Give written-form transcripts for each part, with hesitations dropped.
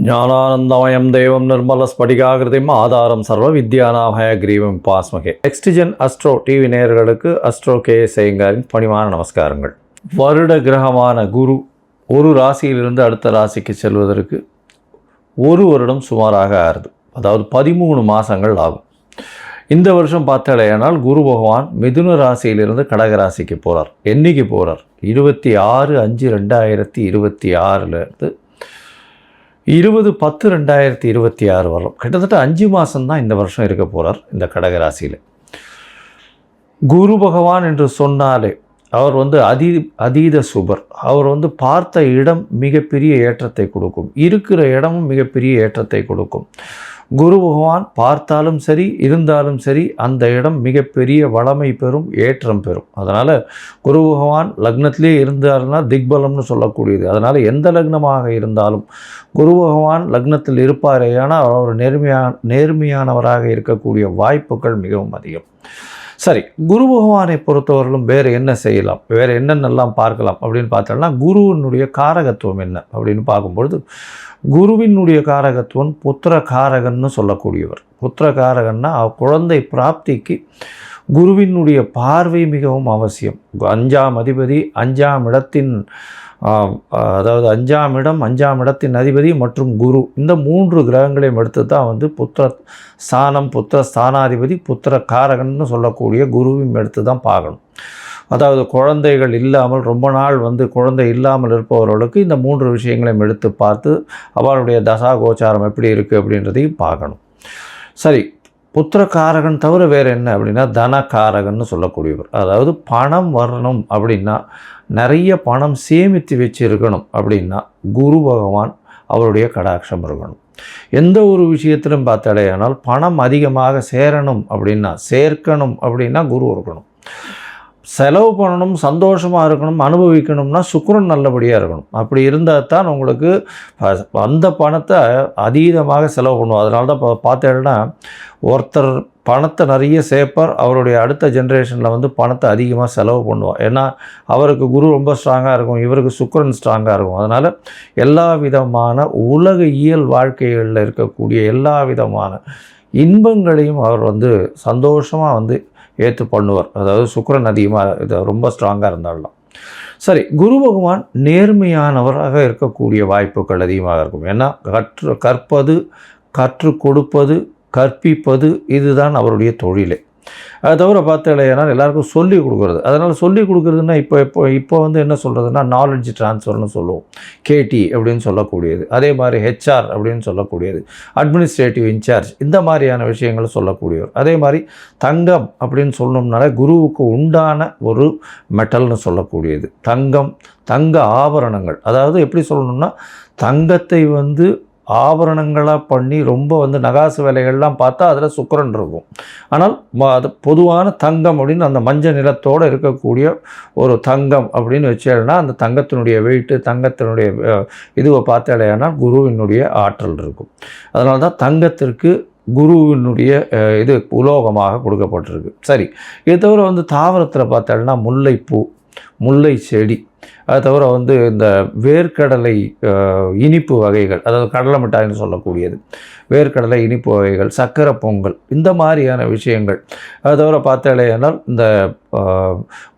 ஞானானந்தமயம் தெய்வம் நிர்மல ஸ்படிகாகிருதிம் ஆதாரம் சர்வ வித்யானாமய கிரீவம் பாஸ்மகே. நெக்ஸ்டிஜன் அஸ்ட்ரோ டிவி நேயர்களுக்கு அஸ்ட்ரோ கே செய்யங்காரின் பணிவான நமஸ்காரங்கள். வருட கிரகமான குரு ஒரு ராசியிலிருந்து அடுத்த ராசிக்கு செல்வதற்கு ஒரு வருடம் சுமாராக ஆறுது. அதாவது 13 மாதங்கள் ஆகும். இந்த வருஷம் பார்த்தாலேயானால் குரு பகவான் மிதுன ராசியிலிருந்து கடக ராசிக்கு போகிறார். என்னைக்கு போகிறார்? 26/5/2026 20/10/2026 வரும். கிட்டத்தட்ட 5 மாதம்தான் இந்த வருஷம் இருக்க போகிறார் இந்த கடகராசியில். குரு பகவான் என்று சொன்னாலே அவர் அதீத சுபர். அவர் பார்த்த இடம் மிகப்பெரிய ஏற்றத்தை கொடுக்கும், இருக்கிற இடமும் மிகப்பெரிய ஏற்றத்தை கொடுக்கும். குரு பகவான் பார்த்தாலும் சரி இருந்தாலும் சரி அந்த இடம் மிகப்பெரிய வளமை பெறும், ஏற்றம் பெறும். அதனால் குரு பகவான் லக்னத்திலே இருந்தார்னா திக்பலம்னு சொல்லக்கூடியது. அதனால் எந்த லக்னமாக இருந்தாலும் குரு பகவான் லக்னத்தில் இருப்பாரே, ஆனால் அவர் நேர்மையானவராக இருக்கக்கூடிய வாய்ப்புகள் மிகவும் அதிகம். சரி, குரு பகவானை பொறுத்தவரையிலும் வேறு என்ன செய்யலாம், வேறு என்னென்னலாம் பார்க்கலாம் அப்படின்னு பார்த்தோம்னா, குருவினுடைய காரகத்துவம் என்ன அப்படின்னு பார்க்கும்பொழுது, குருவினுடைய காரகத்துவம் புத்திர காரகன்னு சொல்லக்கூடியவர். புத்திர காரகன்னா குழந்தை பிராப்திக்கு குருவினுடைய பார்வை மிகவும் அவசியம். 5ஆம் அதிபதி 5ஆம் இடத்தின் அதாவது 5ஆம் இடம் 5ஆம் இடத்தின் அதிபதி மற்றும் குரு, இந்த 3 கிரகங்களையும் எடுத்து தான் புத்திர ஸ்தானம், புத்திர ஸ்தானாதிபதி, புத்திர காரகன்னு சொல்லக்கூடிய குருவையும் எடுத்து தான் பார்க்கணும். அதாவது குழந்தைகள் இல்லாமல் ரொம்ப நாள் குழந்தை இல்லாமல் இருப்பவர்களுக்கு இந்த 3 விஷயங்களையும் எடுத்து பார்த்து அவளுடைய தசா கோச்சாரம் எப்படி இருக்குது அப்படின்றதையும் பார்க்கணும். சரி, புத்திரக்காரகன் தவிர வேறு என்ன அப்படின்னா தனக்காரகன்னு சொல்லக்கூடியவர். அதாவது பணம் வரணும் அப்படின்னா, நிறைய பணம் சேமித்து வச்சுருக்கணும் அப்படின்னா குரு பகவான் அவருடைய கடாட்சம் இருக்கணும். எந்த ஒரு விஷயத்திலும் பார்த்தாலேயானால் பணம் அதிகமாக சேர்க்கணும் அப்படின்னா குரு இருக்கணும். செலவு பண்ணணும், சந்தோஷமாக இருக்கணும், அனுபவிக்கணும்னா சுக்கிரன் நல்லபடியாக இருக்கணும். அப்படி இருந்தால் தான் உங்களுக்கு அந்த பணத்தை அதீதமாக செலவு பண்ணுவோம். அதனால தான் பார்த்தேன்னா ஒருத்தர் பணத்தை நிறைய சேர்ப்பார், அவருடைய அடுத்த ஜென்ரேஷனில் பணத்தை அதிகமாக செலவு பண்ணுவார். ஏன்னா அவருக்கு குரு ரொம்ப ஸ்ட்ராங்காக இருக்கும், இவருக்கு சுக்கிரன் ஸ்ட்ராங்காக இருக்கும். அதனால் எல்லா விதமான உலக இயல் வாழ்க்கைகளில் இருக்கக்கூடிய எல்லா விதமான இன்பங்களையும் அவர் சந்தோஷமாக ஏற்று பண்ணுவார். அதாவது சுக்கிரன் அதிகமாக ரொம்ப ஸ்ட்ராங்காக இருந்தாலும். சரி, குரு பகவான் நேர்மையானவராக இருக்கக்கூடிய வாய்ப்புகள் அதிகமாக இருக்கும். ஏன்னா கற்பது, கற்றுக் கொடுப்பது, கற்பிப்பது இதுதான் அவருடைய தொழிலே. அதை தவிர பார்த்தாலேனா எல்லாருக்கும் சொல்லிக் கொடுக்குறது. அதனால் சொல்லிக் கொடுக்குறதுன்னா இப்போ என்ன சொல்கிறதுனா நாலெட்ஜ் ட்ரான்ஸ்ஃபர்னு சொல்லுவோம், கேடி அப்படின்னு சொல்லக்கூடியது. அதே மாதிரி ஹெச்ஆர் அப்படின்னு சொல்லக்கூடியது, அட்மினிஸ்ட்ரேட்டிவ் இன்சார்ஜ், இந்த மாதிரியான விஷயங்களை சொல்லக்கூடியவர். அதே மாதிரி தங்கம் அப்படின்னு சொல்லணும்னால குருவுக்கு உண்டான ஒரு மெட்டல்னு சொல்லக்கூடியது தங்க ஆபரணங்கள். அதாவது எப்படி சொல்லணும்னா, தங்கத்தை ஆபரணங்களாக பண்ணி ரொம்ப நகாசு வேலைகள்லாம் பார்த்தா அதில் சுக்கிரன் இருக்கும். ஆனால் அது பொதுவான தங்கம் அப்படின்னு அந்த மஞ்சள் நிறத்தோடு இருக்கக்கூடிய ஒரு தங்கம் அப்படின்னு வச்சேன்னா அந்த தங்கத்தினுடைய வெயிட்டு, தங்கத்தினுடைய இதுவை பார்த்தாலேனா குருவினுடைய ஆற்றல் இருக்கும். அதனால தான் தங்கத்திற்கு குருவினுடைய இது உலோகமாக கொடுக்கப்பட்டிருக்கு. சரி, இது தவிர தாவரத்தில் பார்த்தாலேனா முல்லைப்பூ, முல்லை செடி, அது தவிர இந்த வேர்க்கடலை இனிப்பு வகைகள், அதாவது கடலை மிட்டாய்னு சொல்லக்கூடியது, வேர்க்கடலை இனிப்பு வகைகள், சக்கரை பொங்கல், இந்த மாதிரியான விஷயங்கள். அது தவிர பார்த்தாலேனால் இந்த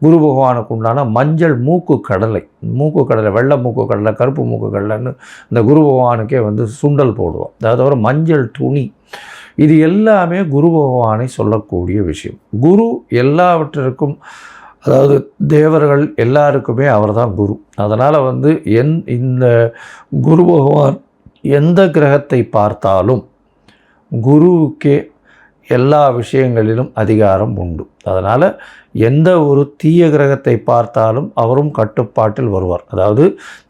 குரு பகவானுக்கு உண்டான மஞ்சள் மூக்கு கடலை, வெள்ளை மூக்கு கடலை, கருப்பு மூக்கு கடலைன்னு இந்த குரு பகவானுக்கே சுண்டல் போடுவோம். அது தவிர மஞ்சள் துணி, இது எல்லாமே குரு பகவானை சொல்லக்கூடிய விஷயம். குரு எல்லாவற்றிற்கும், அதாவது தேவர்கள் எல்லாருக்குமே அவர் தான் குரு. அதனால் இந்த குரு பகவான் எந்த கிரகத்தை பார்த்தாலும் குருவுக்கே எல்லா விஷயங்களிலும் அதிகாரம் உண்டு. அதனால் எந்த ஒரு தீய கிரகத்தை பார்த்தாலும் அவரும் கட்டுப்பாட்டில் வருவார். அதாவது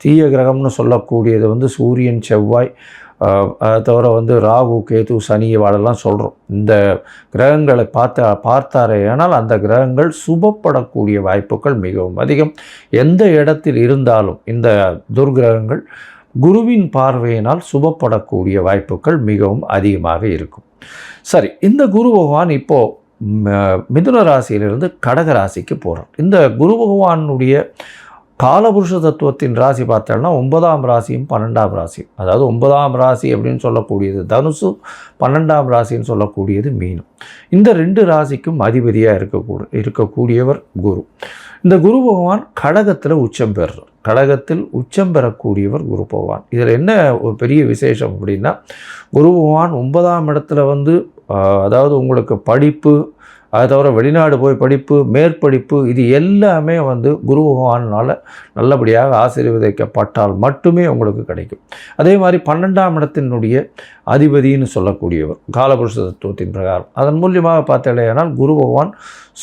தீய கிரகம்னு சொல்லக்கூடியது சூரியன், செவ்வாய், அதை தவிர ராகு, கேது, சனி வாழெல்லாம் சொல்கிறோம். இந்த கிரகங்களை பார்த்தாரே ஆனால் அந்த கிரகங்கள் சுபப்படக்கூடிய வாய்ப்புகள் மிகவும் அதிகம். எந்த இடத்தில் இருந்தாலும் இந்த துர்கிரகங்கள் குருவின் பார்வையினால் சுபப்படக்கூடிய வாய்ப்புகள் மிகவும் அதிகமாக இருக்கும். சரி, இந்த குரு பகவான் இப்போது மிதுன ராசியிலிருந்து கடக ராசிக்கு போகிறார். இந்த குரு பகவானுடைய காலபுருஷ தத்துவத்தின் ராசி பார்த்தோம்னா 9ஆம் ராசியும் 12ஆம் ராசியும், அதாவது 9ஆம் ராசி அப்படின்னு சொல்லக்கூடியது தனுசு, 12ஆம் ராசின்னு சொல்லக்கூடியது மீனம். இந்த 2 ராசிக்கும் அதிபதியாக இருக்கக்கூடியவர் குரு. இந்த குரு பகவான் கடகத்தில் உச்சம் பெறுறார். கடகத்தில் உச்சம் பெறக்கூடியவர் குரு பகவான். இதில் என்ன ஒரு பெரிய விசேஷம் அப்படின்னா, குரு பகவான் 9ஆம் இடத்துல வந்து அதாவது உங்களுக்கு படிப்பு, அதை தவிர வெளிநாடு போய் படிப்பு, மேற்படிப்பு, இது எல்லாமே வந்து குரு பகவானால் நல்லபடியாக ஆசீர்வதிக்கப்பட்டால் மட்டுமே உங்களுக்கு கிடைக்கும். அதே மாதிரி 12ஆம் இடத்தினுடைய அதிபதினு சொல்லக்கூடியவர் காலபுருஷ தத்துவத்தின் பிரகாரம், அதன் மூலியமாக பார்த்தாலேயானால் குரு பகவான்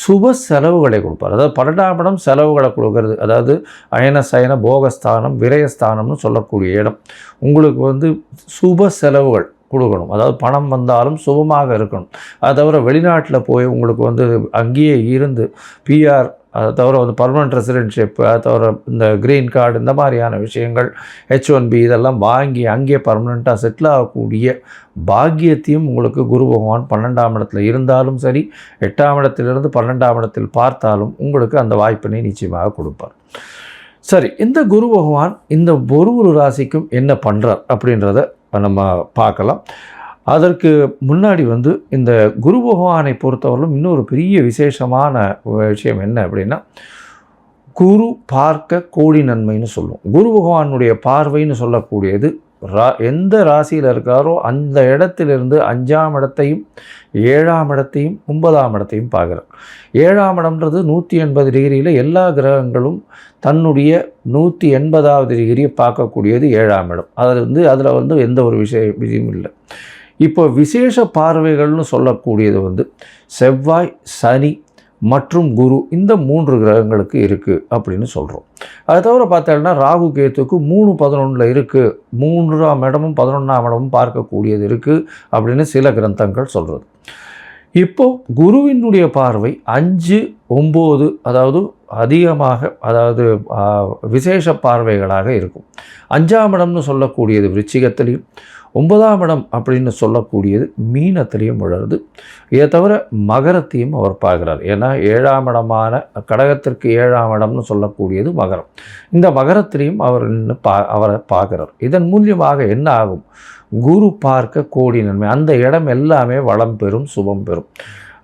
சுப செலவுகளை கொடுப்பார். அதாவது 12ஆம் இடம் செலவுகளை கொடுக்கறது, அதாவது அயன சயன போகஸ்தானம் விரயஸ்தானம்னு சொல்லக்கூடிய இடம். உங்களுக்கு வந்து சுப செலவுகள் கொடுக்கணும், அதாவது பணம் வந்தாலும் சுபமாக இருக்கணும். அதை தவிர வெளிநாட்டில் போய் உங்களுக்கு வந்து அங்கேயே இருந்து பிஆர், அதை தவிர வந்து பர்மனெண்ட் ரெசிடென்ஷிப், அதை தவிர இந்த க்ரீன் கார்டு, இந்த மாதிரியான விஷயங்கள், H1B இதெல்லாம் வாங்கி அங்கேயே பர்மனெண்ட்டாக செட்டில் ஆகக்கூடிய பாக்கியத்தையும் உங்களுக்கு குரு பகவான் 12ஆம் இடத்துல இருந்தாலும் சரி, 8ஆம் இடத்திலிருந்து 12ஆம் இடத்தில் பார்த்தாலும் உங்களுக்கு அந்த வாய்ப்பினை நிச்சயமாக கொடுப்பார். சரி, இந்த குரு பகவான் இந்த ஒரு ராசிக்கும் என்ன பண்ணுறார் அப்படின்றத நம்ம பார்க்கலாம். அதற்கு முன்னாடி வந்து இந்த குரு பகவானை பொறுத்தவரையிலும் இன்னொரு பெரிய விசேஷமான விஷயம் என்ன அப்படின்னா, குரு பார்க்க கோடி நன்மைன்னு சொல்லுவோம். குரு பகவானுடைய பார்வைன்னு சொல்லக்கூடியது எந்த ராசியில் இருக்காரோ அந்த இடத்திலிருந்து 5ஆம் இடத்தையும் 7ஆம் இடத்தையும் 9ஆம் இடத்தையும் பார்க்குறார். 7ஆம் இடம்ன்றது 180 டிகிரியில் எல்லா கிரகங்களும் தன்னுடைய 180வது டிகிரியை பார்க்கக்கூடியது 7ஆம் இடம். அதில் வந்து எந்த ஒரு விஷயம் இல்லை. இப்போ விசேஷ பார்வைகள்னு சொல்லக்கூடியது வந்து செவ்வாய், சனி மற்றும் குரு, இந்த 3 கிரகங்களுக்கு இருக்குது அப்படின்னு சொல்கிறோம். அதை தவிர பார்த்தோம்னா ராகு கேத்துக்கு 3-11 இருக்குது, 3ஆம் இடமும் 11ஆம் இடமும் பார்க்கக்கூடியது இருக்குது அப்படின்னு சில கிரந்தங்கள் சொல்கிறது. இப்போது குருவினுடைய பார்வை 5-9, அதாவது அதிகமாக, அதாவது விசேஷ பார்வைகளாக இருக்கும். 5ஆம் இடம்னு சொல்லக்கூடியது விருச்சிகத்திலையும், 9ஆம் இடம் அப்படின்னு சொல்லக்கூடியது மீனத்திலையும் விழுறது. இதை தவிர மகரத்தையும் அவர் பார்க்குறார். ஏன்னா 7ஆம் இடமான கடகத்திற்கு 7ஆம் இடம்னு சொல்லக்கூடியது மகரம். இந்த மகரத்திலையும் அவர் அவரை பார்க்குறார். இதன் மூலியமாக என்ன ஆகும்? குரு பார்க்க கோடி நன்மை, அந்த இடம் எல்லாமே வளம் பெறும், சுபம் பெறும்.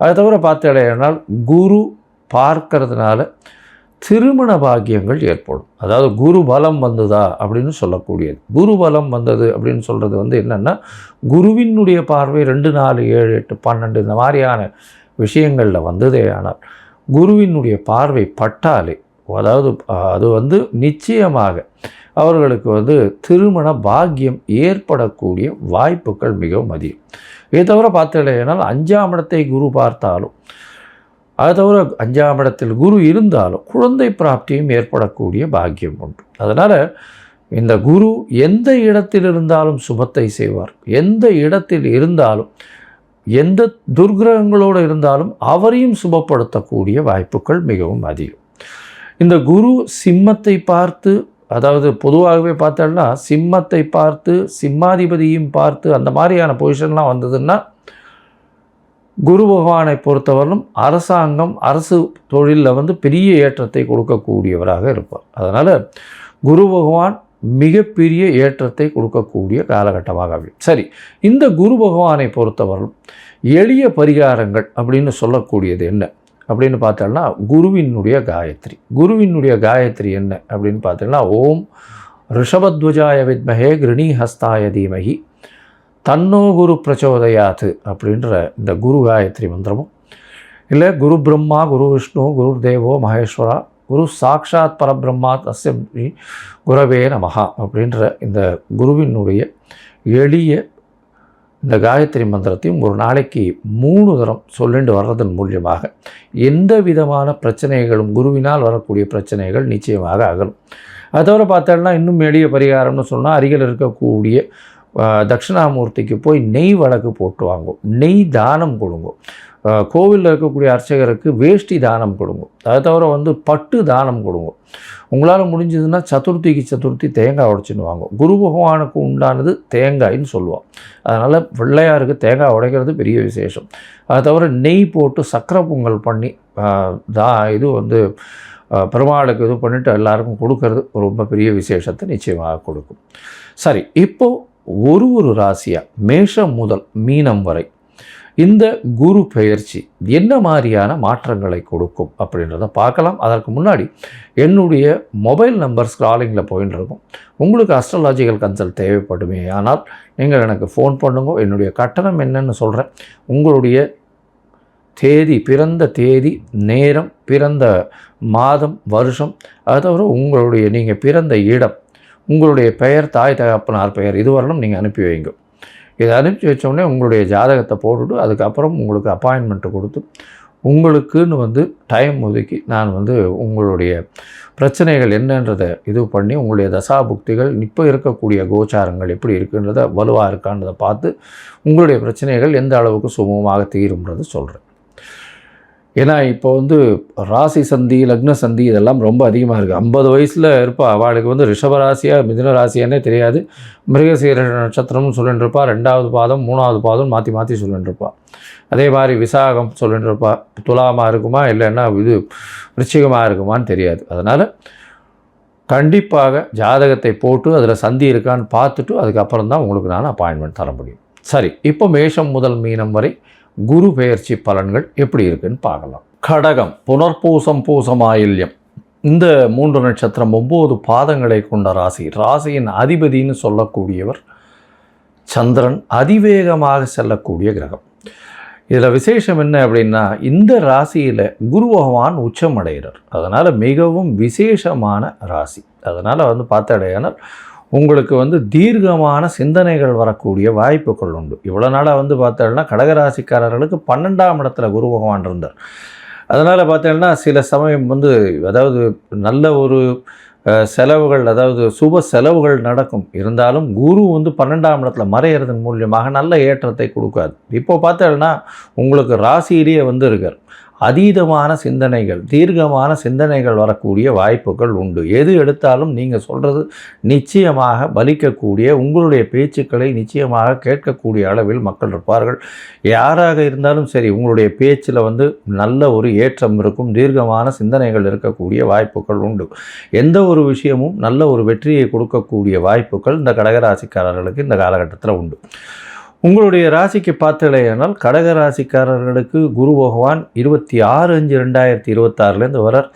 அதை தவிர பார்த்தேனால் குரு பார்க்கறதுனால திருமண பாக்கியங்கள் ஏற்படும். அதாவது குரு பலம் வந்ததா அப்படின்னு சொல்லக்கூடியது. குரு பலம் வந்தது அப்படின்னு சொல்கிறது வந்து என்னென்னா, குருவினுடைய பார்வை 2, 4, 7, 8, 12 இந்த மாதிரியான விஷயங்களில் வந்ததே. ஆனால் குருவினுடைய பார்வை பட்டாலே, அதாவது அது வந்து நிச்சயமாக அவர்களுக்கு வந்து திருமண பாக்கியம் ஏற்படக்கூடிய வாய்ப்புகள் மிகவும் அதிகம். இதை தவிர பார்த்தீங்கன்னா 5ஆம் இடத்தை குரு பார்த்தாலும், அதை தவிர 5ஆம் இடத்தில் குரு இருந்தாலும் குழந்தை பிராப்தியும் ஏற்படக்கூடிய பாக்கியம் உண்டு. அதனால் இந்த குரு எந்த இடத்தில் இருந்தாலும் சுபத்தை செய்வார். எந்த இடத்தில் இருந்தாலும், எந்த துர்கிரகங்களோடு இருந்தாலும் அவரையும் சுபப்படுத்தக்கூடிய வாய்ப்புகள் மிகவும் அதிகம். இந்த குரு சிம்மத்தை பார்த்து, அதாவது பொதுவாகவே பார்த்தோம்னா சிம்மத்தை பார்த்து, சிம்மாதிபதியும் பார்த்து, அந்த மாதிரியான பொசிஷன்லாம் வந்ததுன்னா குரு பகவானை பொறுத்தவரையிலும் அரசாங்கம், அரசு தொழிலில் வந்து பெரிய ஏற்றத்தை கொடுக்கக்கூடியவராக இருப்பார். அதனால் குரு பகவான் மிகப்பெரிய ஏற்றத்தை கொடுக்கக்கூடிய காலகட்டமாக. சரி, இந்த குரு பகவானை பொறுத்தவரையிலும் எளிய பரிகாரங்கள் அப்படின்னு சொல்லக்கூடியது என்ன அப்படின்னு பார்த்தோம்னா, குருவினுடைய காயத்ரி. குருவினுடைய காயத்ரி என்ன அப்படின்னு பார்த்தோம்னா, ஓம் ரிஷபத்வஜாய வித்மஹே கிருணி ஹஸ்தாய தீமஹி தன்னோ குரு பிரச்சோதயாத்து அப்படின்ற இந்த குரு காயத்ரி மந்திரமும், இல்லை குரு பிரம்மா குரு விஷ்ணு குரு தேவோ மகேஸ்வரா குரு சாக்ஷாத் பரபிரம்மா தஸ்ய குரவே நமஹா அப்படின்ற இந்த குருவினுடைய எளிய இந்த காயத்ரி மந்திரத்தையும் ஒரு நாளைக்கு 3 தரம் சொல்லிட்டு வர்றதன் மூலியமாக எந்த விதமான பிரச்சனைகளும், குருவினால் வரக்கூடிய பிரச்சனைகள் நிச்சயமாக அகலும். அதை தவிர பார்த்தோம்னா இன்னும் எளிய பரிகாரம்னு சொன்னால், அருகில் இருக்கக்கூடிய தட்சிணாமூர்த்திக்கு போய் நெய் வழக்கு போட்டு வாங்கும், நெய் தானம் கொடுங்க. கோவிலில் இருக்கக்கூடிய அர்ச்சகருக்கு வேஷ்டி தானம் கொடுங்க. அதை தவிர வந்து பட்டு தானம் கொடுங்க. உங்களால் முடிஞ்சதுன்னா சதுர்த்தி தேங்காய் உடைச்சின்னு வாங்க. குரு பகவானுக்கு உண்டானது தேங்காய்ன்னு சொல்லுவோம். அதனால் பிள்ளையாருக்கு தேங்காய் உடைக்கிறது பெரிய விசேஷம். அதை தவிர நெய் போட்டு சக்கரை பொங்கல் பண்ணி இது வந்து பெருமாளுக்கு இது பண்ணிவிட்டு எல்லாருக்கும் கொடுக்கறது ரொம்ப பெரிய விசேஷத்தை நிச்சயமாக கொடுக்கும். சரி, இப்போது ஒரு ராசியாக மேஷம் முதல் மீனம் வரை இந்த குரு பெயர்ச்சி என்ன மாதிரியான மாற்றங்களை கொடுக்கும் அப்படின்றத பார்க்கலாம். அதற்கு முன்னாடி என்னுடைய மொபைல் நம்பர் ஸ்க்ராலிங்கில் போயின்னு இருக்கும். உங்களுக்கு அஸ்ட்ராலாஜிக்கல் கன்சல்ட் தேவைப்படுமே ஆனால் நீங்கள் எனக்கு ஃபோன் பண்ணுங்க. என்னுடைய கட்டணம் என்னன்னு சொல்கிறேன். உங்களுடைய தேதி, பிறந்த தேதி, நேரம், பிறந்த மாதம், வருஷம், அதாவது உங்களுடைய நீங்கள் பிறந்த இடம், உங்களுடைய பெயர், தாய் தகப்பனார் பெயர், இதுவரையிலும் நீங்கள் அனுப்பி வைங்க. இதை அனுப்பிச்சி வச்சோடனே உங்களுடைய ஜாதகத்தை போட்டுவிட்டு அதுக்கப்புறம் உங்களுக்கு அப்பாயின்மெண்ட்டு கொடுத்து உங்களுக்குன்னு டைம் ஒதுக்கி நான் உங்களுடைய பிரச்சனைகள் என்னன்றதை இது பண்ணி உங்களுடைய தசாபுக்திகள் இப்போ இருக்கக்கூடிய கோச்சாரங்கள் எப்படி இருக்குன்றதை வலுவாக இருக்கான்றதை பார்த்து உங்களுடைய பிரச்சனைகள் எந்த அளவுக்கு சுமூகமாக தீரும்ன்றது சொல்கிறேன். ஏன்னா இப்போ ராசி சந்தி, லக்ன சந்தி இதெல்லாம் ரொம்ப அதிகமாக இருக்குது. 50 வயசில் இருப்பா, அவளுக்கு ரிஷபராசியாக மிதுன ராசியானே தெரியாது. மிருகசீர நட்சத்திரம்னு சொல்லிட்டு இருப்பா, 2வது பாதம் 3வது பாதம் மாற்றி மாற்றி சொல்லிட்டு இருப்பா. அதே மாதிரி விசாகம் சொல்லிட்டு இருப்பா. துலாமாக இருக்குமா இல்லைன்னா விருச்சிகமாக இருக்குமான்னு தெரியாது. அதனால் கண்டிப்பாக ஜாதகத்தை போட்டு அதில் சந்தி இருக்கான்னு பார்த்துட்டு அதுக்கப்புறம் தான் உங்களுக்கு நான் அப்பாயின்மெண்ட் தர முடியும். சரி, இப்போ மேஷம் முதல் மீனம் வரை குரு பெயர்ச்சி பலன்கள் எப்படி இருக்குன்னு பார்க்கலாம். கடகம், புனர்பூசம், பூசம், ஆயில்யம் இந்த 3 நட்சத்திரம் 9 பாதங்களை கொண்ட ராசி. ராசியின் அதிபதினு சொல்லக்கூடியவர் சந்திரன், அதிவேகமாக செல்லக்கூடிய கிரகம். இதில் விசேஷம் என்ன அப்படின்னா, இந்த ராசியில் குரு பகவான் உச்சம் அடைகிறார். அதனால் மிகவும் விசேஷமான ராசி. அதனால் பார்த்தடையானால் உங்களுக்கு தீர்க்கமான சிந்தனைகள் வரக்கூடிய வாய்ப்புகள் உண்டு. இவ்வளோ நாளாக பார்த்தோம்னா கடகராசிக்காரர்களுக்கு 12ஆம் இடத்துல குரு பகவான் இருந்தார். அதனால் பார்த்தோம்னா சில சமயம் அதாவது நல்ல ஒரு செலவுகள், அதாவது சுப செலவுகள் நடக்கும். இருந்தாலும் குரு 12ஆம் இடத்துல மறையிறதன் மூலியமாக நல்ல ஏற்றத்தை கொடுக்காது. இப்போ பார்த்தோம்னா உங்களுக்கு ராசியிலேயே இருக்கார். அதீதமான சிந்தனைகள், தீர்க்கமான சிந்தனைகள் வரக்கூடிய வாய்ப்புகள் உண்டு. எது எடுத்தாலும் நீங்கள் சொல்கிறது நிச்சயமாக பலிக்கக்கூடிய, உங்களுடைய பேச்சுக்களை நிச்சயமாக கேட்கக்கூடிய அளவில் மக்கள் இருப்பார்கள். யாராக இருந்தாலும் சரி, உங்களுடைய பேச்சில் நல்ல ஒரு ஏற்றம் இருக்கும். தீர்க்கமான சிந்தனைகள் இருக்கக்கூடிய வாய்ப்புகள் உண்டு. எந்த ஒரு விஷயமும் நல்ல ஒரு வெற்றியை கொடுக்கக்கூடிய வாய்ப்புகள் இந்த கடகராசிக்காரர்களுக்கு இந்த காலகட்டத்தில் உண்டு. உங்களுடைய ராசிக்கு பார்த்தலையானால் கடகராசிக்காரர்களுக்கு குரு பகவான் 26/5/2026 வரார்.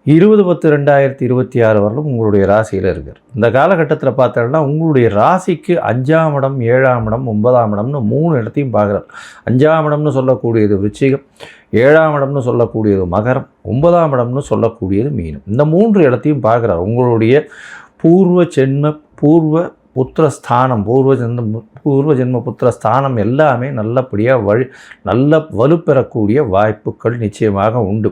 20/10/2026 வரலும் உங்களுடைய ராசியில் இருக்கார். இந்த காலகட்டத்தில் பார்த்தோம்னா உங்களுடைய ராசிக்கு 5ஆம் இடம், 7ஆம் இடம், 9ஆம் இடம்னு 3 இடத்தையும் பார்க்குறார். 5ஆம் இடம்னு சொல்லக்கூடியது விருச்சிகம், 7ஆம் இடம்னு சொல்லக்கூடியது மகரம், 9ஆம் இடம்னு சொல்லக்கூடியது மீனம். இந்த 3 இடத்தையும் பார்க்குறார். உங்களுடைய பூர்வ புத்திரஸ்தானம், பூர்வ ஜென்ம புத்திரஸ்தானம் எல்லாமே நல்லபடியாக நல்ல வலுப்பெறக்கூடிய வாய்ப்புகள் நிச்சயமாக உண்டு.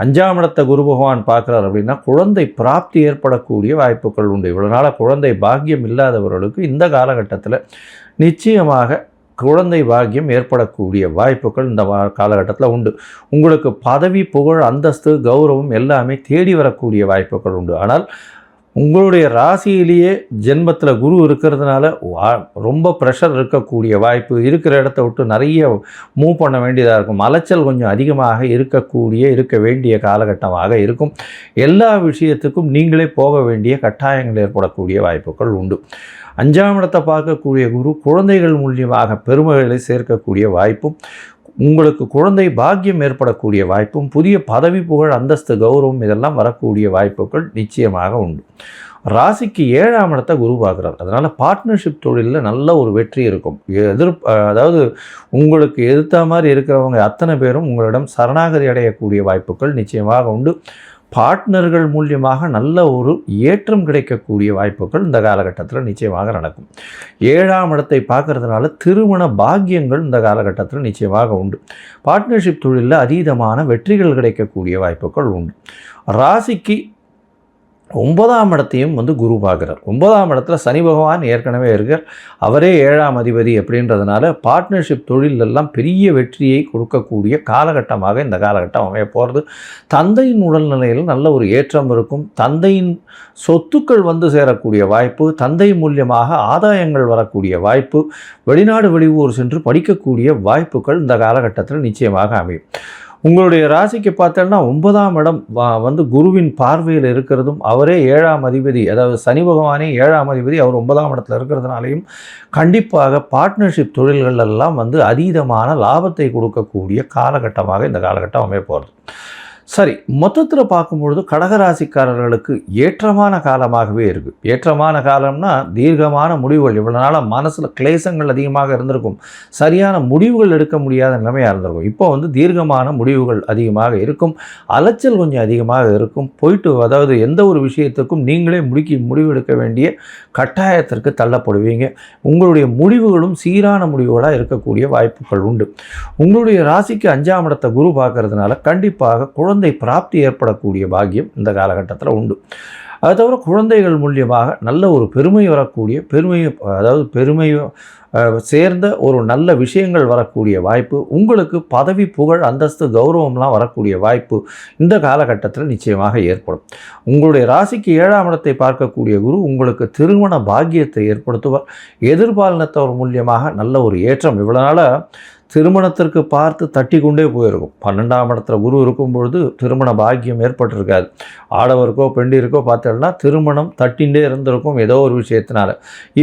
5ஆம் இடத்தை குரு பகவான் பார்க்குறார் அப்படின்னா குழந்தை பிராப்தி ஏற்படக்கூடிய வாய்ப்புகள் உண்டு. இவ்வளோ நாளாக குழந்தை பாக்கியம் இல்லாதவர்களுக்கு இந்த காலகட்டத்தில் நிச்சயமாக குழந்தை பாக்கியம் ஏற்படக்கூடிய வாய்ப்புகள் இந்த காலகட்டத்தில் உண்டு. உங்களுக்கு பதவி, புகழ், அந்தஸ்து, கௌரவம் எல்லாமே தேடி வரக்கூடிய வாய்ப்புகள் உண்டு. ஆனால் உங்களுடைய ராசியிலேயே ஜென்மத்தில் குரு இருக்கிறதுனால ரொம்ப ப்ரெஷர் இருக்கக்கூடிய வாய்ப்பு, இருக்கிற இடத்த விட்டு நிறைய மூவ் பண்ண வேண்டியதாக இருக்கும். அலைச்சல் கொஞ்சம் அதிகமாக இருக்க வேண்டிய காலகட்டமாக இருக்கும். எல்லா விஷயத்துக்கும் நீங்களே போக வேண்டிய கட்டாயங்கள் ஏற்படக்கூடிய வாய்ப்புகள் உண்டு. 5ஆம் இடத்தை பார்க்கக்கூடிய குரு குழந்தைகள் மூலியமாக பெருமைகளை சேர்க்கக்கூடிய வாய்ப்பும், உங்களுக்கு குழந்தை பாக்கியம் ஏற்படக்கூடிய வாய்ப்பும், புதிய பதவி, புகழ், அந்தஸ்து, கௌரவம் இதெல்லாம் வரக்கூடிய வாய்ப்புகள் நிச்சயமாக உண்டு. ராசிக்கு 7ஆம் இடத்தை குரு பார்க்குறார். அதனால் பார்ட்னர்ஷிப் தொழிலில் நல்ல ஒரு வெற்றி இருக்கும். அதாவது உங்களுக்கு எதிர்த்த மாதிரி இருக்கிறவங்க அத்தனை பேரும் உங்களிடம் சரணாகதி அடையக்கூடிய வாய்ப்புகள் நிச்சயமாக உண்டு. பார்ட்னர்கள் மூலியமாக நல்ல ஒரு ஏற்றம் கிடைக்கக்கூடிய வாய்ப்புகள் இந்த காலகட்டத்தில் நிச்சயமாக நடக்கும். 7ஆம் இடத்தை பார்க்கறதுனால திருமண பாக்கியங்கள் இந்த காலகட்டத்தில் நிச்சயமாக உண்டு. பார்ட்னர்ஷிப் தொழிலில் அதீதமான வெற்றிகள் கிடைக்கக்கூடிய வாய்ப்புகள் உண்டு. ராசிக்கு 9ஆம் இடத்தையும் குரு பார்க்குறார். 9ஆம் இடத்துல சனி பகவான் ஏற்கனவே இருக்கார். அவரே 7ஆம் அதிபதி அப்படின்றதுனால பார்ட்னர்ஷிப் தொழிலெல்லாம் பெரிய வெற்றியை கொடுக்கக்கூடிய காலகட்டமாக இந்த காலகட்டம் அமைய போகிறது. தந்தையின் உடல்நிலையில் நல்ல ஒரு ஏற்றம் இருக்கும். தந்தையின் சொத்துக்கள் சேரக்கூடிய வாய்ப்பு, தந்தை மூலியமாக ஆதாயங்கள் வரக்கூடிய வாய்ப்பு, வெளிநாடு வெளியூர் சென்று படிக்கக்கூடிய வாய்ப்புகள் இந்த காலகட்டத்தில் நிச்சயமாக அமையும். உங்களுடைய ராசிக்கு பார்த்தோன்னா 9ஆம் இடம் வந்து குருவின் பார்வையில் இருக்கிறதும், அவரே 7ஆம் அதிபதி, அதாவது சனி பகவானே 7ஆம் அதிபதி, அவர் 9ஆம் இடத்துல இருக்கிறதுனாலையும் கண்டிப்பாக பார்ட்னர்ஷிப் தொழில்கள் எல்லாம் வந்து அதீதமான லாபத்தை கொடுக்கக்கூடிய காலகட்டமாக இந்த காலகட்டம் அமைய போகிறது. சரி, மொத்தத்தில் பார்க்கும்பொழுது கடகராசிக்காரர்களுக்கு ஏற்றமான காலமாகவே இருக்குது. ஏற்றமான காலம்னா தீர்க்கமான முடிவுகள். இவ்வளோ நாளாக மனசில் கிளேசங்கள் அதிகமாக இருந்திருக்கும், சரியான முடிவுகள் எடுக்க முடியாத நிலைமையாக இருந்திருக்கும். இப்போ வந்து தீர்க்கமான முடிவுகள் அதிகமாக இருக்கும், அலைச்சல் கொஞ்சம் அதிகமாக இருக்கும். அதாவது எந்த ஒரு விஷயத்துக்கும் நீங்களே முடிவெடுக்க வேண்டிய கட்டாயத்திற்கு தள்ளப்படுவீங்க. உங்களுடைய முடிவுகளும் சீரான முடிவுகளாக இருக்கக்கூடிய வாய்ப்புகள் உண்டு. உங்களுடைய ராசிக்கு 5ஆம் இடத்தை குரு பார்க்கறதுனால கண்டிப்பாக குழந்தை பிராப்தி ஏற்படக்கூடிய பாக்கியம் இந்த காலகட்டத்தில் உண்டு. அது தவிர குழந்தைகள் மூலியமாக நல்ல ஒரு பெருமை வரக்கூடிய பெருமை சேர்ந்த ஒரு நல்ல விஷயங்கள் வரக்கூடிய வாய்ப்பு, உங்களுக்கு பதவி புகழ் அந்தஸ்து கௌரவம்லாம் வரக்கூடிய வாய்ப்பு இந்த காலகட்டத்தில் நிச்சயமாக ஏற்படும். உங்களுடைய ராசிக்கு 7ஆம் இடத்தை பார்க்கக்கூடிய குரு உங்களுக்கு திருமண பாக்கியத்தை ஏற்படுத்துவார். எதிர்பாலினத்தவர் மூலியமாக நல்ல ஒரு ஏற்றம். இவ்வளோ நாளாக திருமணத்திற்கு பார்த்து தட்டி கொண்டே போயிருக்கும். 12ஆம் இடத்துல குரு இருக்கும் பொழுது திருமண பாக்கியம் ஏற்பட்டிருக்காது. ஆடவருக்கோ பெண்டிற்கோ பார்த்தோம்னா திருமணம் தட்டின்றே இருந்திருக்கும் ஏதோ ஒரு விஷயத்தினால.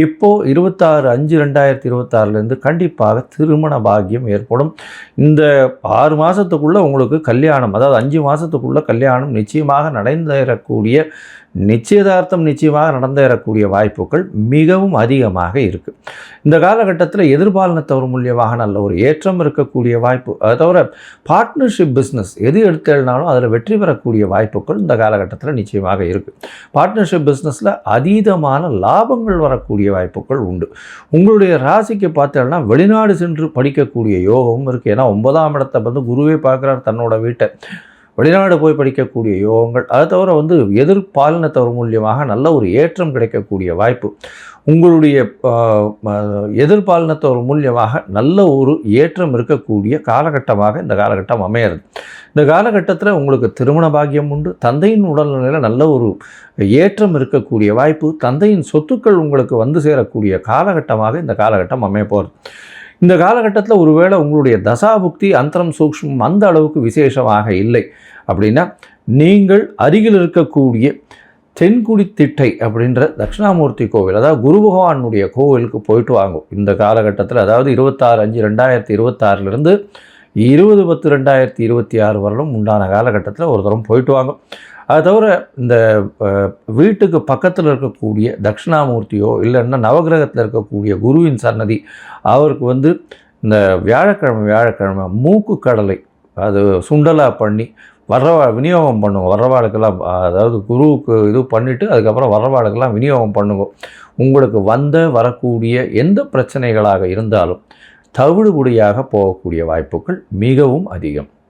இப்போது 26/5/2026 கண்டிப்பாக திருமண பாக்கியம் ஏற்படும். இந்த 6 மாதத்துக்குள்ளே உங்களுக்கு கல்யாணம், அதாவது 5 மாதத்துக்குள்ளே கல்யாணம் நிச்சயமாக நிச்சயதார்த்தம் நிச்சயமாக நடந்தேறக்கூடிய வாய்ப்புகள் மிகவும் அதிகமாக இருக்குது. இந்த காலகட்டத்தில் எதிர்பாலினத்தவர் மூலியமாக நல்ல ஒரு ஏற்றம் இருக்கக்கூடிய வாய்ப்பு. அதை தவிர பார்ட்னர்ஷிப் பிஸ்னஸ் எது எடுத்தாலும் அதில் வெற்றி பெறக்கூடிய வாய்ப்புகள் இந்த காலகட்டத்தில் நிச்சயமாக இருக்குது. பார்ட்னர்ஷிப் பிஸ்னஸில் அதீதமான லாபங்கள் வரக்கூடிய வாய்ப்புகள் உண்டு. உங்களுடைய ராசிக்கு பார்த்தோம்னா வெளிநாடு சென்று படிக்கக்கூடிய யோகமும் இருக்குது. ஏன்னா 9ஆம் இடத்தை வந்து குருவே பார்க்குறார் தன்னோட வீட்டை. வெளிநாடு போய் படிக்கக்கூடிய யோகங்கள். அதை தவிர வந்து எதிர்பாலினத்தவர் மூலியமாக நல்ல ஒரு ஏற்றம் கிடைக்கக்கூடிய வாய்ப்பு. உங்களுடைய எதிர்பாலினத்தவர் மூலியமாக நல்ல ஒரு ஏற்றம் இருக்கக்கூடிய காலகட்டமாக இந்த காலகட்டம் அமையிறது. இந்த காலகட்டத்தில் உங்களுக்கு திருமண பாக்கியம் உண்டு. தந்தையின் உடல்நிலையில் நல்ல ஒரு ஏற்றம் இருக்கக்கூடிய வாய்ப்பு. தந்தையின் சொத்துக்கள் உங்களுக்கு வந்து சேரக்கூடிய காலகட்டமாக இந்த காலகட்டம் அமைய போகிறது. இந்த காலகட்டத்தில் ஒருவேளை உங்களுடைய தசாபுக்தி அந்தரம் சூக்ஷ்மம் அந்த அளவுக்கு விசேஷமாக இல்லை அப்படின்னா, நீங்கள் அருகில் இருக்கக்கூடிய தென்குடி திட்டை அப்படின்ற தட்சிணாமூர்த்தி கோவில், அதாவது குரு பகவானுடைய கோவிலுக்கு போயிட்டு வாங்கும் இந்த காலகட்டத்தில். அதாவது 26/5/2026 20/10/2026 வரலும் உண்டான காலகட்டத்தில் ஒரு தரம் போயிட்டு வாங்கும். அது தவிர இந்த வீட்டுக்கு பக்கத்தில் இருக்கக்கூடிய தட்சிணாமூர்த்தியோ இல்லைன்னா நவகிரகத்தில் இருக்கக்கூடிய குருவின் சன்னதி, அவருக்கு வந்து இந்த வியாழக்கிழமை மூக்கு கடலை அது சுண்டலாக பண்ணி விநியோகம் பண்ணுங்க. வர்றவாளுக்கெல்லாம், அதாவது குருவுக்கு இது பண்ணிவிட்டு அதுக்கப்புறம் வர்றவாளுக்கெல்லாம் விநியோகம் பண்ணுங்க. உங்களுக்கு வரக்கூடிய எந்த பிரச்சனைகளாக இருந்தாலும் தவிடுபொடியாக போகக்கூடிய வாய்ப்புகள் மிகவும் அதிகம்.